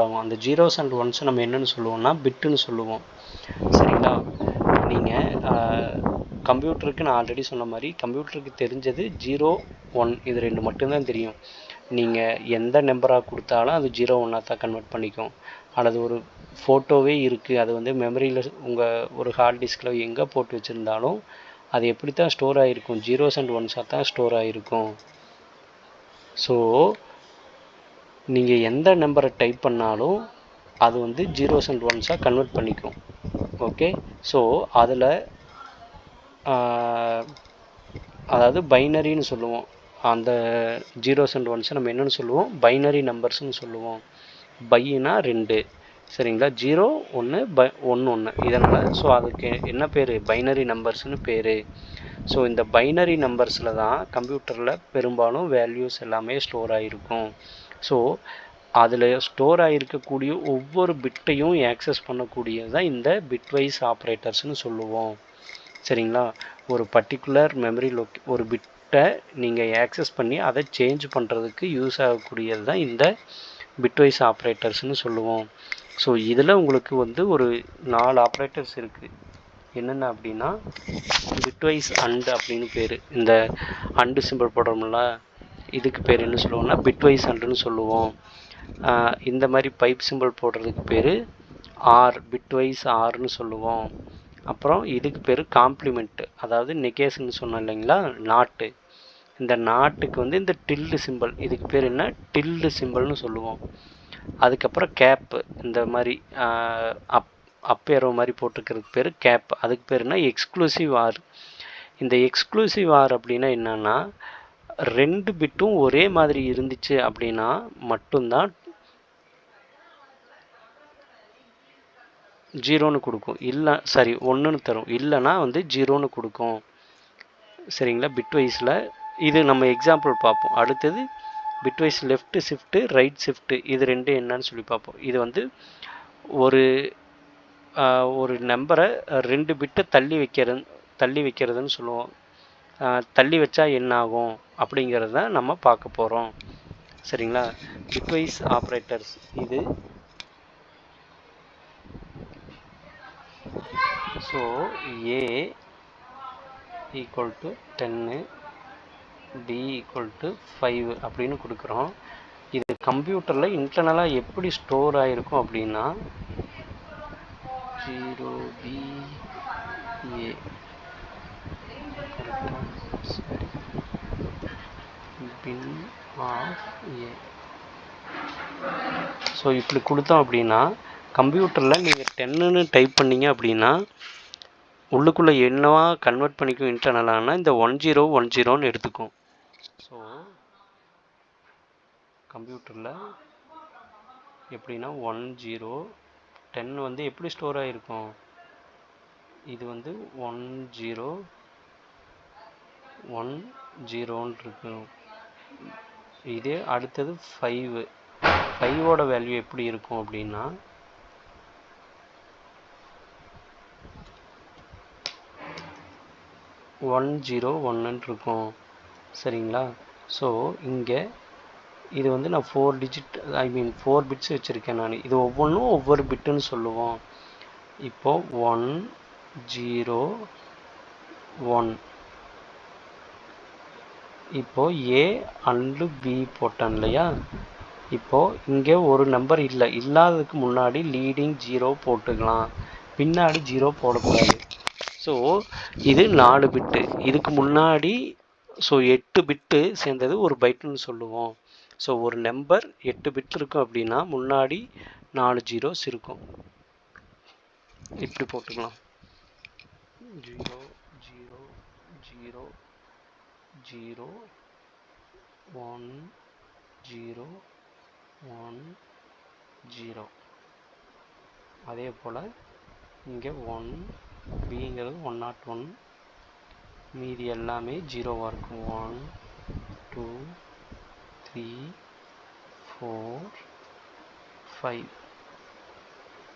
ஆகும். அந்த zeros and once நம்ம என்னென்னு சொல்லுவோம்னா பிட்டுன்னு சொல்லுவோம். சரிங்களா? நீங்கள் கம்ப்யூட்டருக்கு நான் ஆல்ரெடி சொன்ன மாதிரி கம்ப்யூட்டருக்கு தெரிஞ்சது 0, 1 இது ரெண்டு மட்டும்தான் தெரியும். நீங்கள் எந்த நம்பராக கொடுத்தாலும் அது 0, 1 தான் கன்வெர்ட் பண்ணிக்கும். அல்லது ஒரு ஃபோட்டோவே இருக்குது, அது வந்து மெமரியில் உங்கள் ஒரு ஹார்ட் டிஸ்கில் எங்கே போட்டு வச்சுருந்தாலும் அது எப்படி தான் ஸ்டோர் ஆகிருக்கும், ஜீரோஸ் அண்ட் ஒன்ஸாக தான் ஸ்டோர் ஆகிருக்கும். ஸோ நீங்கள் எந்த நம்பரை டைப் பண்ணாலும் அது வந்து ஜீரோஸ் அண்ட் ஒன்ஸாக கன்வெர்ட் பண்ணிக்கும். ஓகே, ஸோ அதில் அதாவது பைனரின்னு சொல்லுவோம். அந்த ஜீரோஸ் அண்ட் ஒன்ஸை நம்ம என்னென்னு சொல்லுவோம், பைனரி நம்பர்ஸ்ன்னு சொல்லுவோம். பைனா 2, சரிங்களா? 0, 1, 1, 1 இதனால் ஸோ அதுக்கு என்ன பேர், பைனரி நம்பர்ஸ்னு பேர். ஸோ இந்த பைனரி நம்பர்ஸில் தான் கம்ப்யூட்டரில் பெரும்பாலும் வேல்யூஸ் எல்லாமே ஸ்டோர் ஆகிருக்கும். ஸோ அதில் ஸ்டோர் ஆகிருக்கக்கூடிய ஒவ்வொரு பிட்டையும் ஆக்சஸ் பண்ணக்கூடியது தான் இந்த பிட்வைஸ் ஆப்ரேட்டர்ஸ்னு சொல்லுவோம். சரிங்களா? ஒரு பர்டிகுலர் மெமரி ஒரு பிட்டை நீங்கள் ஆக்சஸ் பண்ணி அதை சேஞ்ச் பண்ணுறதுக்கு யூஸ் ஆகக்கூடியது தான் இந்த பிட்வைஸ் ஆப்ரேட்டர்ஸ்னு சொல்லுவோம். ஸோ இதில் உங்களுக்கு வந்து ஒரு 4 ஆப்ரேட்டர்ஸ் இருக்குது. என்னென்ன அப்படின்னா பிட்வைஸ் அண்ட் அப்படின்னு பேர். இந்த அண்டு சிம்பிள் போடுறோம்ல, இதுக்கு பேர் என்ன சொல்லுவோம்னா பிட்வைஸ் அண்டுன்னு சொல்லுவோம். இந்த மாதிரி பைப் சிம்பிள் போடுறதுக்கு பேர் ஆர், பிட்வைஸ் ஆர்னு சொல்லுவோம். அப்புறம் இதுக்கு பேர் காம்ப்ளிமெண்ட், அதாவது நெகேஷன் சொன்னோம் இல்லைங்களா, நாட்டு. இந்த நாட்டுக்கு வந்து இந்த டில்டு சிம்பிள், இதுக்கு பேர் என்ன, டில்டு சிம்பிள்னு சொல்லுவோம். அதுக்கப்புறம் கேப்பு, இந்த மாதிரி அப் ஏரோ மாதிரி போட்டுக்கிறதுக்கு பேர் கேப், அதுக்கு பேர் என்ன, எக்ஸ்க்ளூசிவ் ஆர். இந்த எக்ஸ்க்ளூசிவ் ஆர் அப்படின்னா என்னன்னா 2 பிட்டும் ஒரே மாதிரி இருந்துச்சு அப்படின்னா மட்டும்தான் 0ன்னு கொடுக்கும், இல்லை 1ன்னு தரும், இல்லைனா வந்து 0ன்னு கொடுக்கும். சரிங்களா? பிட்வைஸில் இது நம்ம எக்ஸாம்பிள் பார்ப்போம். அடுத்தது bitwise left shift, right shift, இது ரெண்டு என்னன்னு சொல்லி பார்ப்போம். இது வந்து ஒரு நம்பரை 2 பிட்டை தள்ளி வைக்கிறதுன்னு சொல்லுவோம். தள்ளி வச்சா என்ன ஆகும் அப்படிங்கிறத தான் நம்ம பார்க்க போகிறோம். சரிங்களா? பிட்வைஸ் ஆப்ரேட்டர்ஸ் இது. So A equal to 10, B equal to 5 அப்படின்னு கொடுக்குறோம். இது கம்ப்யூட்டரில் இன்டர்னலாக எப்படி ஸ்டோர் ஆகிருக்கும் அப்படின்னா 0BA bin of A. So இப்படி கொடுத்தோம் அப்படின்னா கம்ப்யூட்டரில் நீங்கள் 10ன்னு டைப் பண்ணிங்க அப்படின்னா உள்ளுக்குள்ளே என்னவா கன்வெர்ட் பண்ணிக்கும் இன்டர்னலானா இந்த 1010ன்னு எடுத்துக்கும். ஸோ கம்ப்யூட்டரில் எப்படின்னா 10 வந்து எப்படி ஸ்டோர் ஆகிருக்கும், இது வந்து 1010ன்னு இருக்கும். இதே அடுத்தது 5ஓட வேல்யூ எப்படி இருக்கும் அப்படின்னா 101ன்னு இருக்கும். சரிங்களா? ஸோ இங்கே இது வந்து நான் 4 பிட்ஸ் வச்சுருக்கேன் நான். இது ஒவ்வொன்றும் ஒவ்வொரு பிட்டுன்னு சொல்லுவோம். இப்போது 101, இப்போது A அண்டு B போட்டேன் இல்லையா. இப்போது இங்கே ஒரு நம்பர் இல்லாததுக்கு முன்னாடி லீடிங் 0 போட்டுக்கலாம், பின்னாடி 0 போடக்கூடாது. ஸோ இது 4 பிட்டு, இதுக்கு முன்னாடி ஸோ 8 பிட்டு சேர்ந்தது ஒரு பைட்டுன்னு சொல்லுவோம். ஸோ ஒரு நம்பர் 8 பிட் இருக்கும் அப்படின்னா முன்னாடி 4 ஜீரோஸ் இருக்கும். இப்படி போட்டுக்கலாம் 0 0 0 0 1 0 1 0. அதே போல் இங்கே 1 பிங்கிறது 101, மீதி எல்லாமே 0வாக இருக்கும். 1 2 3 4 5.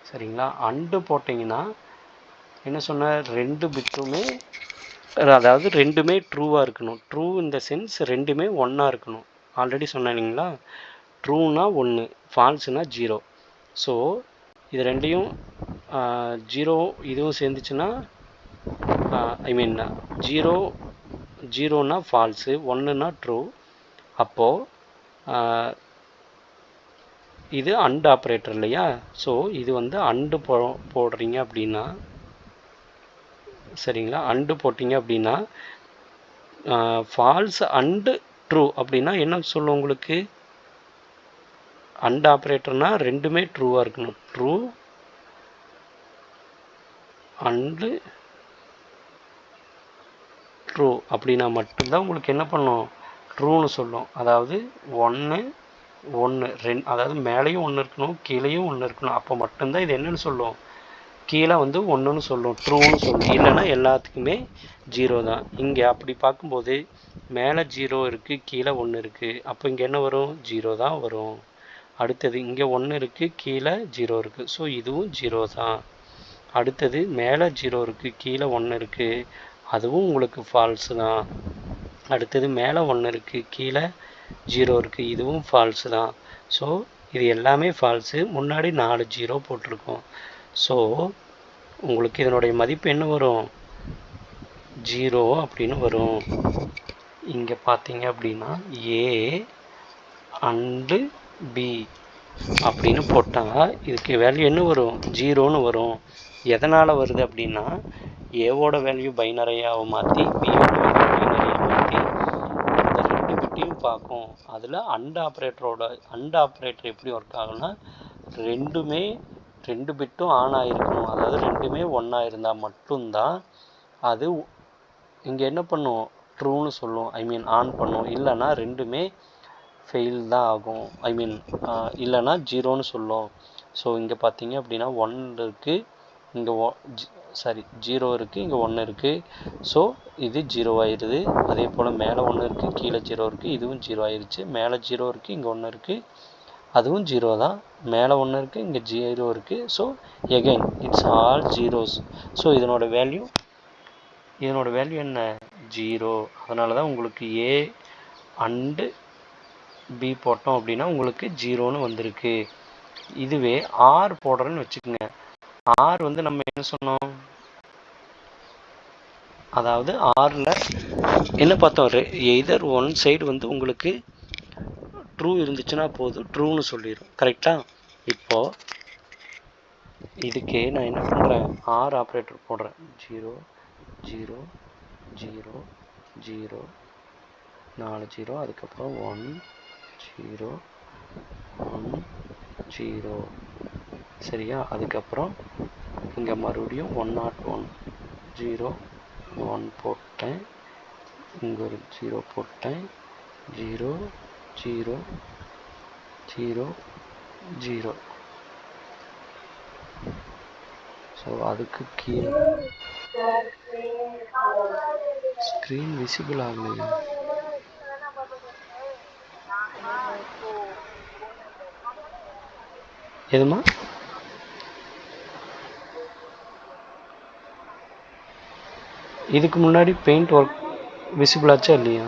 சரிங்களா? அண்டு போட்டிங்கன்னா என்ன சொன்ன, 2 பிட்டுமே அதாவது ரெண்டுமே ட்ரூவாக இருக்கணும். ட்ரூ இந்த சென்ஸ் ரெண்டுமே 1ஆக இருக்கணும். ஆல்ரெடி சொன்னேன் இல்லைங்களா, ட்ரூனா 1, ஃபால்ஸுனா 0. ஸோ இது ரெண்டையும் 0 இதுவும் சேர்ந்துச்சுன்னா ஐ மீன் 0னா ஃபால்ஸு, 1னா ட்ரூ. அப்போது இது அண்ட் ஆப்ரேட்டர் இல்லையா? ஸோ இது வந்து அண்டு போடுறீங்க அப்படின்னா, சரிங்களா, அண்டு போட்டிங்க அப்படின்னா ஃபால்ஸ் அண்டு ட்ரூ அப்படின்னா என்ன சொல்லும் உங்களுக்கு? அண்ட் ஆப்ரேட்டர்னா ரெண்டுமே ட்ரூவாக இருக்கணும். ட்ரூ அண்டு ட்ரூ அப்படின்னா மட்டும்தான் உங்களுக்கு என்ன பண்ணும்? ட்ரூன்னு சொல்லும். அதாவது 1 2, அதாவது மேலேயும் 1 இருக்கணும், கீழேயும் 1 இருக்கணும். அப்போ மட்டும்தான் இது என்னன்னு சொல்லும்? கீழே வந்து 1ன்னு சொல்லும், ட்ரூன்னு சொல்லும். இல்லைன்னா எல்லாத்துக்குமே 0 தான். இங்கே அப்படி பார்க்கும்போது மேலே 0 இருக்குது, கீழே 1 இருக்குது. அப்போ இங்கே என்ன வரும்? 0 தான் வரும். அடுத்தது இங்கே 1 இருக்குது, கீழே 0 இருக்குது. ஸோ இதுவும் 0 தான். அடுத்தது மேலே 0 இருக்குது, கீழே 1 இருக்குது. அதுவும் உங்களுக்கு ஃபால்ஸு தான். அடுத்தது மேலே 1 இருக்குது, கீழே 0 இருக்குது. இதுவும் ஃபால்ஸு தான். ஸோ இது எல்லாமே ஃபால்ஸு. முன்னாடி 4 0 போட்டிருக்கோம். ஸோ உங்களுக்கு இதனுடைய மதிப்பு என்ன வரும்? 0 அப்படின்னு வரும். இங்கே பார்த்தீங்க அப்படின்னா ஏ அண்டு பி அப்படின்னு போட்டால் இதுக்கு வேல்யூ என்ன வரும்? 0ன்னு வரும். எதனால் வருது அப்படின்னா ஏவோட வேல்யூ பைனரியாக மாற்றி பியோட வேல்யூ பைனரியாக மாற்றி இந்த 2 பிட்டையும் பார்க்கும். அதில் அண்ட் ஆப்ரேட்டர் எப்படி ஒர்க் ஆகும்னா ரெண்டுமே 2 பிட்டும் ஆன் ஆகிருக்கணும். அதாவது ரெண்டுமே ஒன்றா இருந்தால் மட்டும்தான் அது இங்கே என்ன பண்ணும்? ட்ரூன்னு சொல்லும், ஐ மீன் ஆன் பண்ணும். இல்லைன்னா ரெண்டுமே ஃபெயில் தான் ஆகும், ஐ மீன் இல்லைன்னா 0ன்னு சொல்லும். ஸோ இங்கே பார்த்தீங்க அப்படின்னா 1 இருக்குது, இங்கே 0 இருக்குது, இங்கே 1 இருக்குது. ஸோ இது 0 ஆயிடுது. அதே போல் மேலே 1 இருக்குது, கீழே 0 இருக்குது. இதுவும் 0 ஆயிடுச்சு. மேலே 0 இருக்குது, இங்கே 1 இருக்குது. அதுவும் 0 தான். மேலே 1 இருக்குது, இங்கே 0 இருக்குது. So again it's all zeros. So இதனோட வேல்யூ என்ன? 0. அதனால தான் உங்களுக்கு ஏ அண்டு பி போட்டோம் அப்படின்னா உங்களுக்கு 0ன்னு வந்திருக்கு. இதுவே ஆர் போடுறேன்னு வச்சுக்கோங்க. ஆர் வந்து நம்ம என்ன சொன்னோம்? அதாவது ஆரில் என்ன பார்த்தோம்? எய்தர் ஒன் சைடு வந்து உங்களுக்கு ட்ரூ இருந்துச்சுன்னா போதும், ட்ரூன்னு சொல்லிடும். கரெக்டாக? இப்போது இதுக்கே நான் என்ன பண்ணுறேன்? ஆர் ஆப்ரேட்டர் போடுறேன். 0 0 0 0 4 0, அதுக்கப்புறம் 1 0 1 0. சரியா? அதுக்கப்புறம் இங்கே மறுபடியும் 101 0 1 போட்டேன். இங்கே ஒரு 0 போட்டேன். 0 0 0 0. ஸோ அதுக்கு கீழே ஸ்க்ரீன் விசிபிள் ஆகலையா? எதுமா? இதுக்கு முன்னாடி பெயிண்ட் ஒர்க் விசிபிள் ஆச்சா இல்லையா?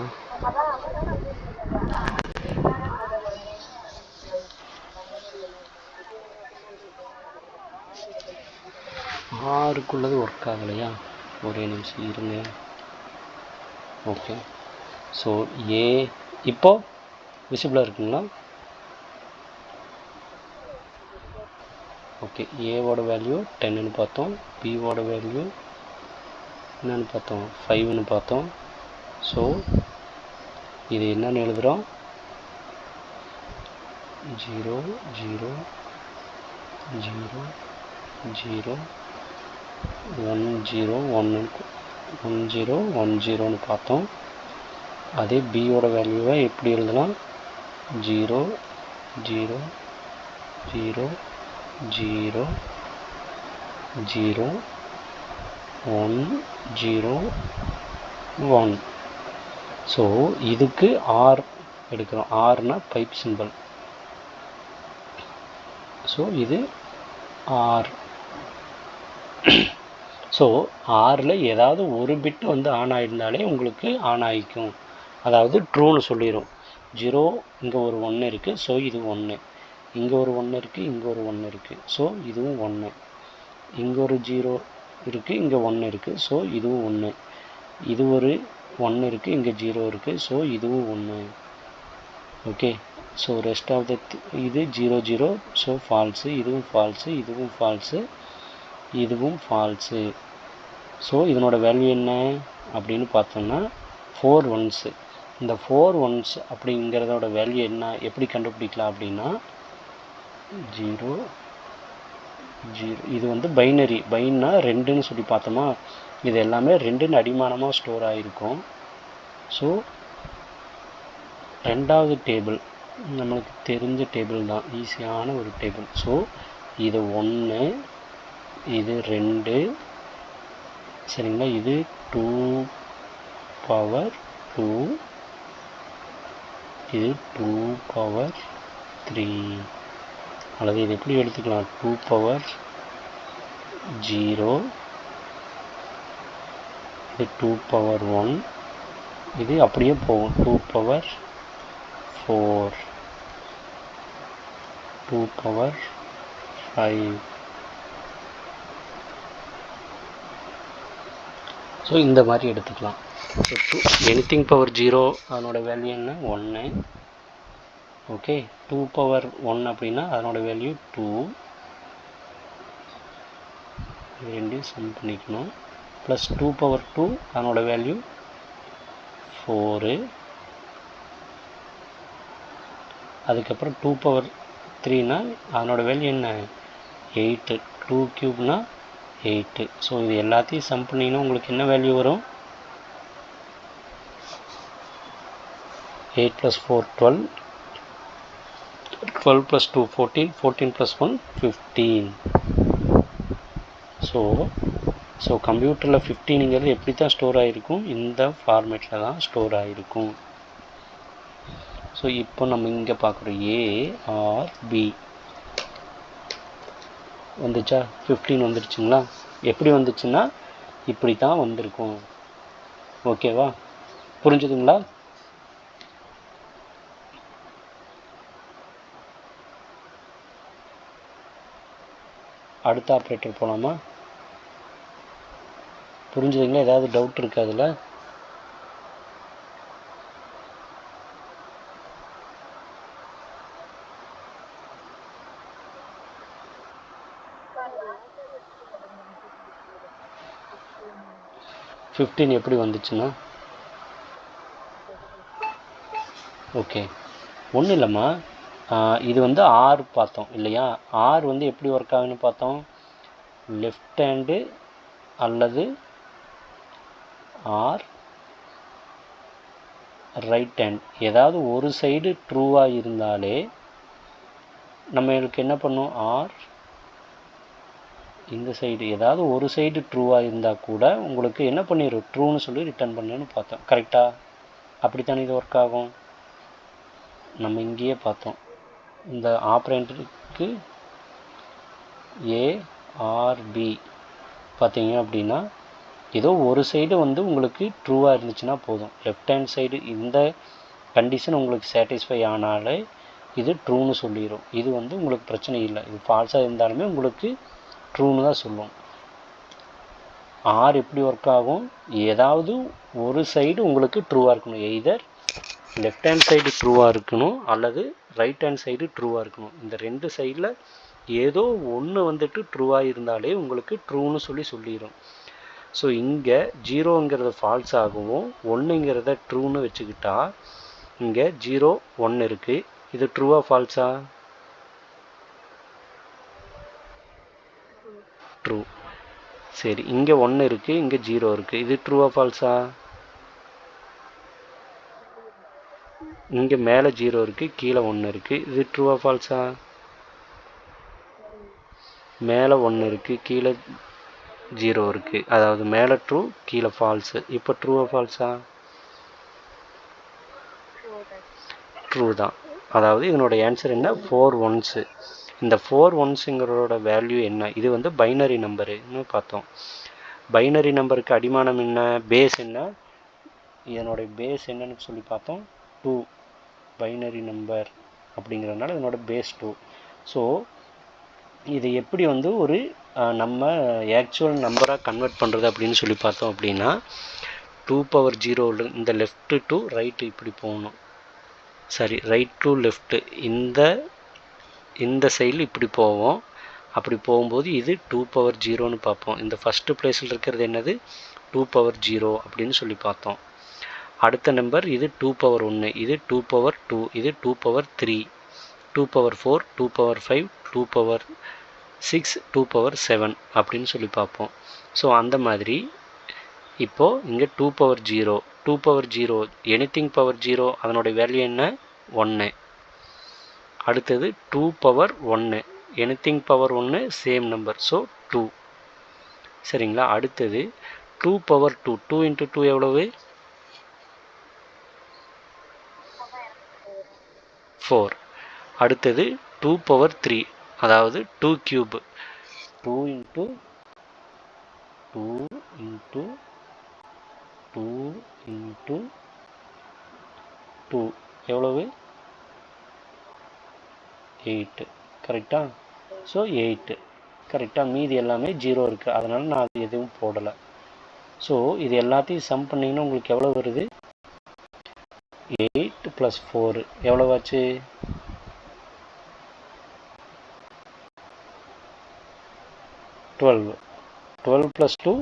ஆறுக்குள்ளது ஒர்க் ஆகலையா? ஒரே நிமிஷம் இருங்க. ஓகே. ஸோ ஏ இப்போ விசிபிளாக இருக்குங்களா? ஓகே. ஏவோட வேல்யூ 10ன்னு பார்த்தோம். பியோட வேல்யூ என்னென்னு பார்த்தோம்? 5ன்னு பார்த்தோம். ஸோ இது என்னன்னு எழுதுகிறோம்? 0 0 0 0 1 0 1 1 0 1 0ன்னு பார்த்தோம். அதே பியோட வேல்யூவை எப்படி எழுதலாம்? 0 0 0 0 0 1 0 1. ஸோ இதுக்கு ஆர் எடுக்கிறோம். ஆர்னா பைப் சிம்பிள். ஸோ இது ஆர். ஸோ ஆரில் ஏதாவது ஒரு பிட் வந்து ஆன் ஆகிருந்தாலே உங்களுக்கு ஆன் ஆகிக்கும், அதாவது ட்ரூன்னு சொல்லிடும். 0 இங்கே ஒரு 1 இருக்குது. ஸோ இது 1. இங்கே ஒரு 1 இருக்குது, இங்கே ஒரு 1 இருக்குது. ஸோ இதுவும் 1. இங்கே ஒரு 0 இருக்குது, இங்கே 1 இருக்குது. ஸோ இதுவும் 1. இது ஒரு 1 இருக்குது, இங்கே 0 இருக்குது. ஸோ இதுவும் 1. Okay. So rest of the இது 0 0. So false. இதுவும் ஃபால்ஸு, இதுவும் ஃபால்ஸு, இதுவும் ஃபால்ஸு. ஸோ இதனோட வேல்யூ என்ன அப்படின்னு பார்த்தோம்னா 4 1s. இந்த 4 1s அப்படிங்கிறதோட வேல்யூ என்ன, எப்படி கண்டுபிடிக்கலாம் அப்படின்னா 0 0. இது வந்து பைனரி. பைன்னா 2ன்னு சொல்லி பார்த்தோமா, இது எல்லாமே 2ன்னு அடிமானமாக ஸ்டோர் ஆகிருக்கும். ஸோ ரெண்டாவது டேபிள் நம்மளுக்கு தெரிஞ்ச டேபிள் தான், ஈஸியான ஒரு டேபிள். ஸோ இது 1, இது 2, சரிங்களா. இது 2 பவர் 2, இது 2 பவர் 3. அல்லது இது எப்படி எடுத்துக்கலாம், 2 பவர் 0, இது 2 பவர் 1, இது அப்படியே போகும் 2 பவர் 4, 2 பவர் 5. ஸோ இந்த மாதிரி எடுத்துக்கலாம். ஸோ எனிதிங் பவர் 0 அதனோட வேல்யூ என்ன, 1. ஓகே. 2 பவர் 1 அப்படின்னா அதனோட வேல்யூ 2. இது ரெண்டையும் சம் பண்ணிக்கணும். ப்ளஸ் 2 பவர் 2 அதனோட வேல்யூ 4. அதுக்கப்புறம் 2 பவர் 3னா அதனோட வேல்யூ என்ன, 8. 2 கியூப்னா 8. ஸோ இது எல்லாத்தையும் சம் பண்ணிங்கன்னா உங்களுக்கு என்ன வேல்யூ வரும், 8 + 4 12, 12 + 2 14, 14 + 1 15. ஸோ கம்ப்யூட்டரில் 15ங்கிறது எப்படி தான் ஸ்டோர் ஆகிருக்கும், இந்த ஃபார்மேட்டில் தான் ஸ்டோர் ஆகிருக்கும். ஸோ இப்போ நம்ம இங்கே பார்க்குறோம் A or B வந்துச்சா, 15 வந்துடுச்சுங்களா. எப்படி வந்துச்சுன்னா இப்படி தான் வந்திருக்கும். ஓகேவா, புரிஞ்சுதுங்களா. அடுத்த ஆப்ரேட்டர் போகலாமா, புரிஞ்சுதுங்களா. ஏதாவது டவுட் இருக்குது அதில்? ஃபிஃப்டீன் எப்படி வந்துச்சுன்னா, ஓகே ஒன்றும் இல்லைம்மா, இது வந்து ஆர் பார்த்தோம் இல்லையா. ஆர் வந்து எப்படி ஒர்க் ஆகுன்னு பார்த்தோம், லெஃப்ட் ஹேண்டு அல்லது ஆர் ரைட் ஹேண்ட், ஏதாவது ஒரு சைடு ட்ரூவாக இருந்தாலே நம்மளுக்கு என்ன பண்ணும், ஆர் இந்த சைடு ஏதாவது ஒரு சைடு ட்ரூவாக இருந்தால் கூட உங்களுக்கு என்ன பண்ணிடும், ட்ரூன்னு சொல்லி ரிட்டர்ன் பண்ணுன்னு பார்த்தோம். கரெக்டாக அப்படித்தானே இது ஒர்க் ஆகும். நம்ம இங்கேயே பார்த்தோம், இந்த ஆப்ரேட்டருக்கு ஏஆர்பி பார்த்தீங்க அப்படின்னா ஏதோ ஒரு சைடு வந்து உங்களுக்கு ட்ரூவாக இருந்துச்சுன்னா போதும். லெஃப்ட் ஹேண்ட் சைடு இந்த கண்டிஷன் உங்களுக்கு சாட்டிஸ்ஃபை ஆனாலே இது ட்ரூன்னு சொல்லிடும். இது வந்து உங்களுக்கு பிரச்சனை இல்லை. இது ஃபால்ஸாக இருந்தாலுமே உங்களுக்கு ட்ரூன்னு தான் சொல்லும். ஆர் எப்படி ஒர்க் ஆகும், ஏதாவது ஒரு சைடு உங்களுக்கு ட்ரூவாக இருக்கணும். எய்தர் லெஃப்ட் ஹேண்ட் சைடு ட்ரூவாக இருக்கணும் அல்லது ரைட் ஹேண்ட் சைடு ட்ரூவாக இருக்கணும். இந்த ரெண்டு சைடில் ஏதோ ஒன்று வந்துட்டு ட்ரூவாக இருந்தாலே உங்களுக்கு ட்ரூன்னு சொல்லிடும். ஸோ இங்கே 0ங்கிறத ஃபால்ஸ் ஆகவும் 1ங்கிறத ட்ரூன்னு வச்சுக்கிட்டா இங்கே 0 1 இருக்குது. இது ட்ரூவா ஃபால்ஸா, ட்ரூ. சரி, இங்கே 1 இருக்குது, இங்கே 0 இருக்குது. இது ட்ரூவா ஃபால்ஸா, இங்கே மேலே 0 இருக்குது, கீழே 1 இருக்குது. இது ட்ரூவா ஃபால்ஸா, மேலே 1 இருக்குது, கீழே 0 இருக்குது. அதாவது மேலே ட்ரூ, கீழே ஃபால்ஸு. இப்போ ட்ரூவா ஃபால்ஸா, ட்ரூ தான். அதாவது இதனோட ஆன்சர் என்ன, 4 1s. இந்த 4 1sங்கிறதோட வேல்யூ என்ன, இது வந்து பைனரி நம்பருன்னு பார்த்தோம். பைனரி நம்பருக்கு அடிமானம் என்ன, பேஸ் என்ன, இதனோட பேஸ் என்னன்னு சொல்லி பார்த்தோம், 2. பைனரி நம்பர் அப்படிங்கிறதுனால இதனோட பேஸ் 2. ஸோ இது எப்படி வந்து ஒரு நம்ம ஆக்சுவல் நம்பராக கன்வெர்ட் பண்ணுறது அப்படின்னு சொல்லி பார்த்தோம் அப்படின்னா 2 பவர் 0 இந்த லெஃப்ட்டு டு ரைட்டு இப்படி போகணும், சரி ரைட் டு லெஃப்ட்டு இந்த சைடில் இப்படி போவோம். அப்படி போகும்போது இது 2 பவர் 0ன்னு பார்ப்போம். இந்த ஃபஸ்ட்டு பிளேஸில் இருக்கிறது என்னது 2 பவர் 0 அப்படின்னு சொல்லி பார்த்தோம். அடுத்த நம்பர் இது 2 பவர் 1, இது 2 பவர் 2, இது 2 power 3, 2 power 4, 2 power 5, 2 power 6, 2 power 7 அப்படின்னு சொல்லி பார்ப்போம். ஸோ அந்த மாதிரி இப்போது இங்கே 2 பவர் 0, 2 பவர் 0 எனிதிங் பவர் 0 அதனுடைய வேல்யூ என்ன 1. அடுத்தது 2 power 1 anything power 1 same number, so 2. சரிங்களா? அடுத்தது 2 பவர் 2, 2 இன்ட்டு 2 எவ்வளவு 4. அடுத்தது 2 பவர் 3 அதாவது 2 கியூப், 2 இன்ட்டு 2 இன்ட்டு 2 இன்ட்டு 2 எவ்வளவு 8. கரெக்டா? ஸோ 8 கரெக்டாக. மீதி எல்லாமே 0 இருக்குது, அதனால் நான் அது எதுவும் போடலை. ஸோ இது எல்லாத்தையும் சம் பண்ணிங்கன்னா உங்களுக்கு எவ்வளோ வருது 8 + 4 எவ்வளோவாச்சு 12. 12 + 2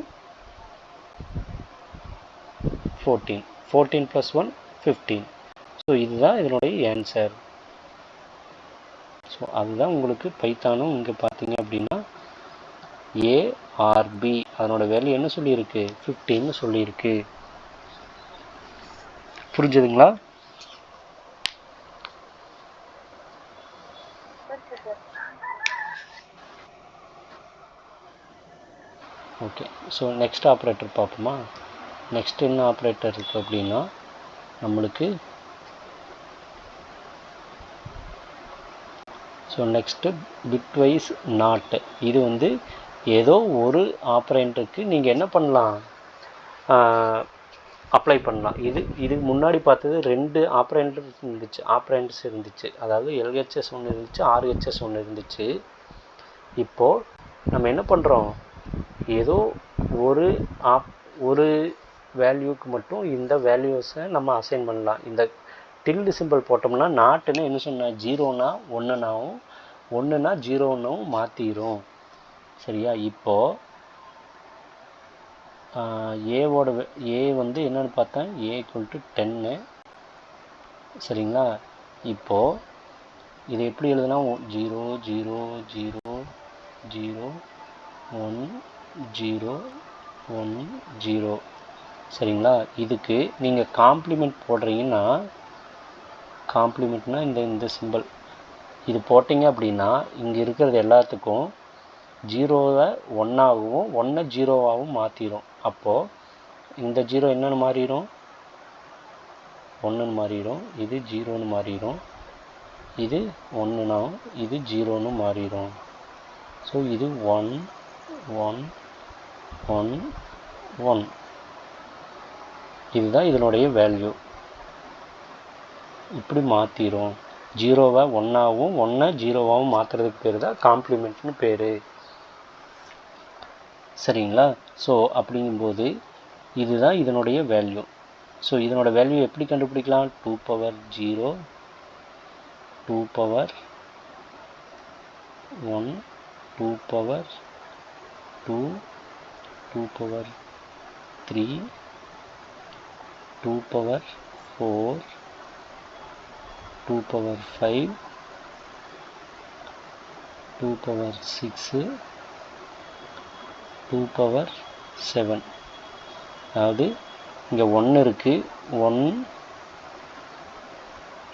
14, 14 + 1 15. ஸோ இதுதான் இதனுடைய ஆன்சர். ஸோ அதுதான் உங்களுக்கு பைத்தானும் இங்கே பார்த்தீங்க அப்படின்னா ஏஆர்பி அதனோட வேல்யூ என்ன சொல்லியிருக்கு 15ன்னு சொல்லியிருக்கு. புரிஞ்சுதுங்களா? ஓகே. ஸோ நெக்ஸ்ட் ஆப்ரேட்டர் பார்ப்போமா? நெக்ஸ்ட் என்ன ஆப்ரேட்டர் இருக்குது அப்படின்னா நம்மளுக்கு ஸோ நெக்ஸ்ட்டு பிட்வைஸ் நாட். இது வந்து ஏதோ ஒரு ஆப்ரேண்டருக்கு நீங்கள் என்ன பண்ணலாம் அப்ளை பண்ணலாம். இதுக்கு முன்னாடி பார்த்தது 2 ஆப்ரேண்டர்ஸ் இருந்துச்சு. அதாவது எல்ஹெச்எஸ் ஒன்று இருந்துச்சு, ஆர்ஹெச்எஸ் ஒன்று இருந்துச்சு. இப்போது நம்ம என்ன பண்ணுறோம் ஏதோ ஒரு வேல்யூக்கு மட்டும் இந்த வேல்யூஸை நம்ம அசைன் பண்ணலாம். இந்த டில்டு சிம்பிள் போட்டோம்னா நாட்டுன்னு என்ன சொன்னால் 0னா 1னாவும் 1னா 0னாவும் மாற்றிடும். சரியா? இப்போது ஏவோட ஏ வந்து என்னென்னு பார்த்தா A = 10. சரிங்களா? இப்போது இது எப்படி எழுதுனா 0 0 0 0 1 0 1 0. சரிங்களா? இதுக்கு நீங்கள் காம்ப்ளிமெண்ட் போடுறீங்கன்னா காம்ப்ளிமெண்ட்னா இந்த சிம்பிள் இது போட்டிங்க அப்படின்னா இங்கே இருக்கிறது எல்லாத்துக்கும் 0வை 1ஆகவும் 1 0ஆகவும் மாற்றிடும். அப்போது இந்த 0 என்னென்னு மாறிடும் 1ன்னு மாறிடும், இது 0ன்னு மாறிடும், இது 1னா இது 0ன்னு மாறிடும். ஸோ இது 1 1 1 1. இதுதான் இதனுடைய வேல்யூ. இப்படி மாற்றிடும். 0வை 1ஆகவும் 1 0ஆகவும் மாற்றுறதுக்கு பேர் தான் காம்ப்ளிமெண்ட்னு பேர். சரிங்களா? ஸோ அப்படிங்கும்போது இதுதான் இதனுடைய வேல்யூ. ஸோ இதனோட வேல்யூ எப்படி கண்டுபிடிக்கலாம் 2 power 0 2 power 1 2 power 2 2 power 3 2 power 4 2 power 5 2 power 6 2 power 7. அதாவது இங்கே 1 இருக்குது, 1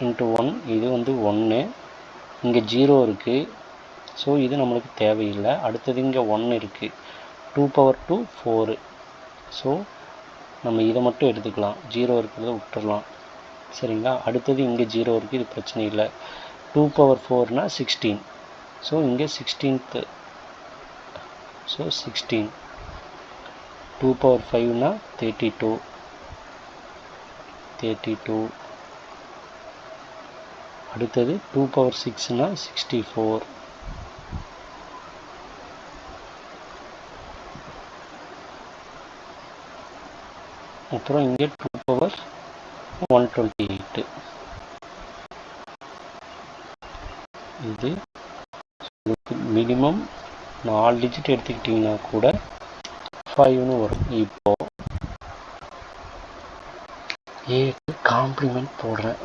× 1 இது வந்து 1. இங்கே 0 இருக்குது, ஸோ இது நம்மளுக்கு தேவையில்லை. அடுத்தது இங்கே 1 இருக்குது, 2 பவர் 2 4. ஸோ நம்ம இதை மட்டும் எடுத்துக்கலாம், 0 இருக்கிறத விட்டுடலாம். சரிங்களா? அடுத்தது இங்கே 0 இருக்குது, இது பிரச்சனை இல்லை. 2 பவர் 4னா 16. ஸோ இங்கே 16th, ஸோ 16. 2 பவர் 5னா 32. அடுத்தது 2 பவர் 6னா 64. அப்புறம் இங்கே 2 பவர் 128. இது மினிமம் 4 டிஜிட் எடுத்துக்கிட்டிங்கன்னா கூட 5ன்னு வரும். இப்போ ஏக்கு காம்ப்ளிமெண்ட் போடுறேன்.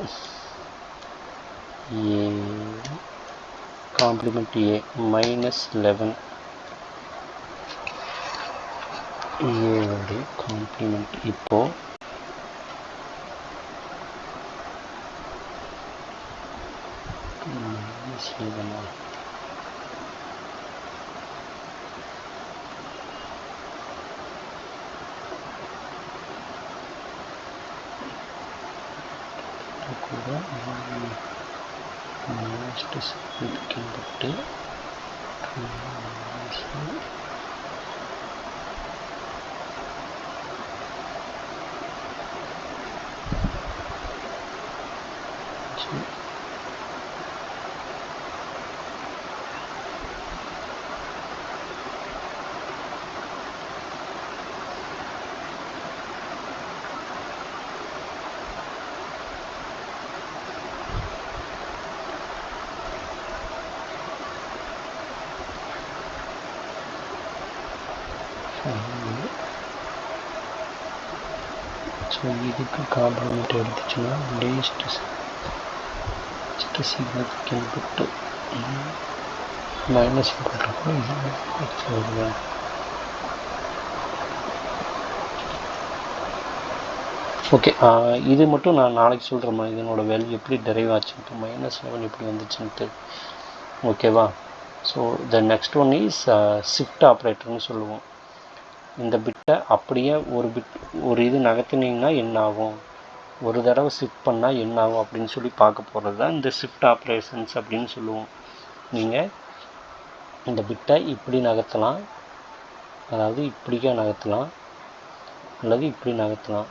ஏ காம்ப்ளிமெண்ட் ஏ -11 ஏவுடைய காம்ப்ளிமெண்ட். இப்போ -11 கூட மோஸ்ட் சிக்னிஃபிகண்ட் பிட்டு ஸோ இதுக்கு காம்ப்ளிமெண்ட் எடுத்துச்சுன்னா லீஸ்ட் சிக்னிஃபிகண்ட் பிட்டு மைனஸ் போட்டிருக்கோம். வருவேன். ஓகே, இது மட்டும் நான் நாளைக்கு சொல்கிறேம்மா. இதனோட வேல்யூ எப்படி டெரைவ் ஆச்சுன்ட்டு, -11 எப்படி வந்துச்சுன்ட்டு. ஓகேவா? So the next one is shift ஆப்ரேட்டர்னு சொல்லுவோம். இந்த பிட்டை அப்படியே ஒரு இது நகர்த்தினீங்கன்னா என்ன ஆகும், ஒரு தடவை ஷிஃப்ட் பண்ணால் என்ன ஆகும் அப்படின்னு சொல்லி பார்க்க போகிறது தான் இந்த ஷிஃப்ட் ஆப்ரேஷன்ஸ் அப்படின்னு சொல்லுவோம். நீங்கள் இந்த பிட்டை இப்படி நகர்த்தலாம், அதாவது இப்படிக்கே நகர்த்தலாம், அல்லது இப்படி நகர்த்தலாம்.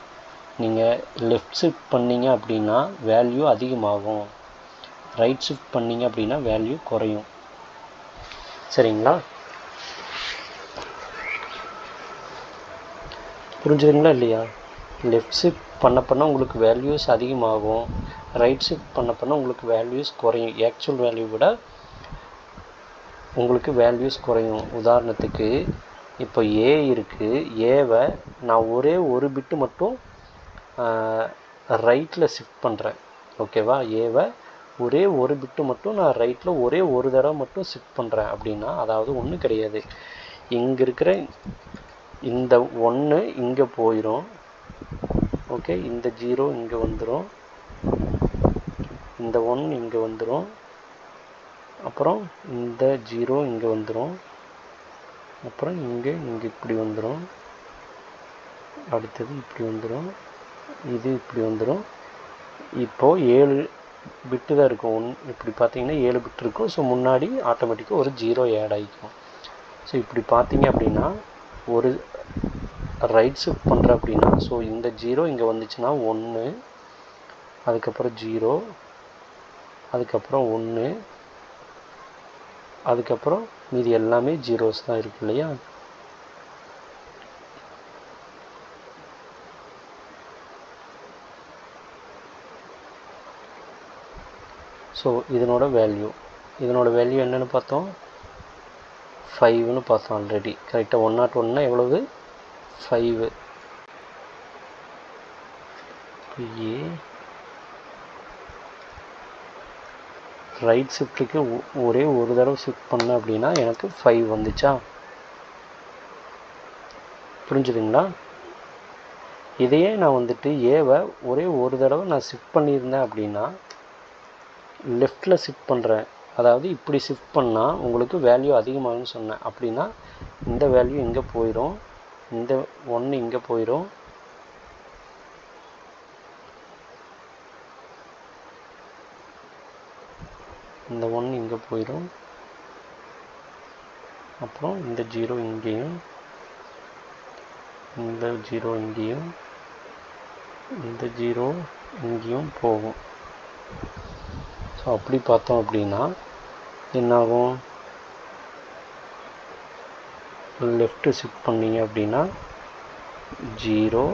நீங்கள் லெஃப்ட் ஷிஃப்ட் பண்ணீங்க அப்படின்னா வேல்யூ அதிகமாகும், ரைட் ஷிஃப்ட் பண்ணீங்க அப்படின்னா வேல்யூ குறையும். சரிங்களா? புரிஞ்சுதுங்களா இல்லையா? லெஃப்ட் ஷிஃப்ட் பண்ண உங்களுக்கு வேல்யூஸ் அதிகமாகும், ரைட் ஷிஃப்ட் பண்ண உங்களுக்கு வேல்யூஸ் குறையும். ஆக்சுவல் வேல்யூ விட உங்களுக்கு வேல்யூஸ் குறையும். உதாரணத்துக்கு இப்போ ஏ இருக்குது, ஏவை நான் ஒரே ஒரு பிட்டு மட்டும் ரைட்டில் ஷிஃப்ட் பண்ணுறேன். ஓகேவா? ஏவை ஒரே ஒரு பிட்டு மட்டும் நான் ரைட்டில் ஒரே ஒரு தடவை மட்டும் ஷிஃப்ட் பண்ணுறேன் அப்படின்னா, அதாவது ஒன்றும் கிடையாது, இங்கே இருக்கிற இந்த 1 இங்கே போயிடும். ஓகே, இந்த 0 இங்கே வந்துடும், இந்த 1 இங்கே வந்துடும், அப்புறம் இந்த 0 இங்கே வந்துடும், அப்புறம் இங்கே இப்படி வந்துடும், அடுத்தது இப்படி வந்துடும், இது இப்படி வந்துடும். இப்போது 7 பிட்டு தான் இருக்கும். இப்படி பார்த்தீங்கன்னா 7 பிட் இருக்கும். ஸோ முன்னாடி ஆட்டோமேட்டிக்காக ஒரு 0 ஆட் ஆகிக்கும். ஸோ இப்படி பார்த்தீங்க அப்படின்னா ஒரு ரைட் ஷிஃப்ட் பண்ணுற அப்படின்னா, ஸோ இந்த 0 இங்கே வந்துச்சுன்னா 1, அதுக்கப்புறம் 0, அதுக்கப்புறம் 1, அதுக்கப்புறம் மீதி எல்லாமே ஜீரோஸ் தான் இருக்கு இல்லையா? ஸோ இதனோட வேல்யூ என்னென்னு பார்த்தோம், 5ன்னு பார்த்தோம் ஆல்ரெடி. கரெக்டாக 101னா எவ்வளவு, 5. ஏ ரைட் ஷிஃப்ட்டுக்கு ஒரே ஒரு தடவை ஷிஃப்ட் பண்ண அப்படின்னா எனக்கு 5 வந்துச்சா? புரிஞ்சுதுங்களா? இதையே நான் வந்துட்டு ஏவை ஒரே ஒரு தடவை நான் ஷிஃப்ட் பண்ணியிருந்தேன் அப்படின்னா, லெஃப்டில் ஷிஃப்ட் பண்ணுறேன், அதாவது இப்படி ஷிஃப்ட் பண்ணால் உங்களுக்கு வேல்யூ அதிகமாகும்னு சொன்னேன். அப்படின்னா இந்த வேல்யூ இங்கே போயிடும், இந்த 1 இங்கே போயிடும், இந்த 1 இங்கே போயிடும், அப்புறம் இந்த 0 இங்கேயும், இந்த 0 இங்கேயும், இந்த 0 இங்கேயும் போகும். ஸோ அப்படி பார்த்தோம் அப்படின்னா என்னாகும், லெஃப்ட்டு ஷிஃப்ட் பண்ணிங்க அப்படின்னா 0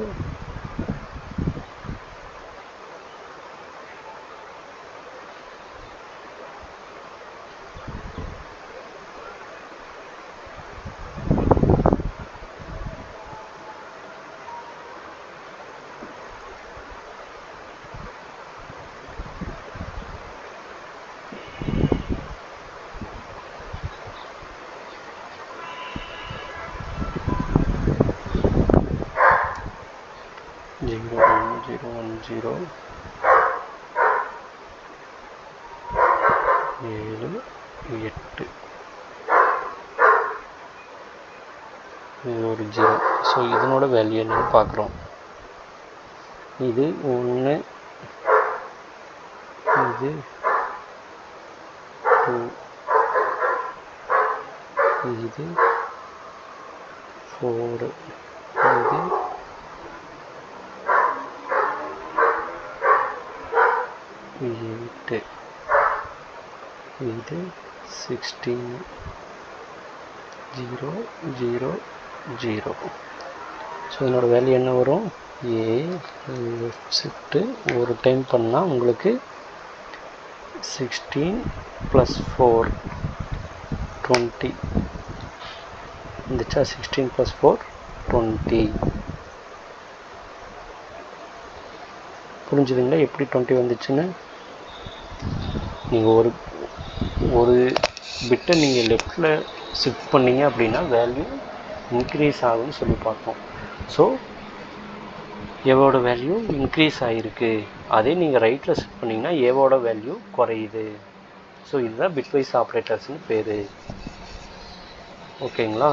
0 7 8 இது ஒரு 0. ஸோ இதனோட வேல்யூ என்னன்னு பார்க்குறோம். இது 1, இது 2, இது 4, இது 8, இது 16, 0 0 0. ஸோ இதனோட வேல்யூ என்ன வரும், ஏ லெஃப்ட் ஷிஃப்ட்டு ஒரு டைம் பண்ணால் உங்களுக்கு 16 + 4 20 இருந்துச்சா. 16 + 4 20. புரிஞ்சுதுங்களா எப்படி 20 வந்துச்சுன்னு? நீங்கள் ஒரு பிட்டை நீங்கள் லெஃப்டில் ஷிஃப்ட் பண்ணிங்க அப்படின்னா வேல்யூ இன்க்ரீஸ் ஆகும்னு சொல்லி பார்த்தோம். ஸோ ஏவோட வேல்யூ இன்க்ரீஸ் ஆகிருக்கு. அதே நீங்கள் ரைட்டில் ஷிஃப்ட் பண்ணிங்கன்னா ஏவோட வேல்யூ குறையுது. ஸோ இதுதான் பிட்வைஸ் ஆப்ரேட்டர்ஸ்னு பேர். ஓகேங்களா?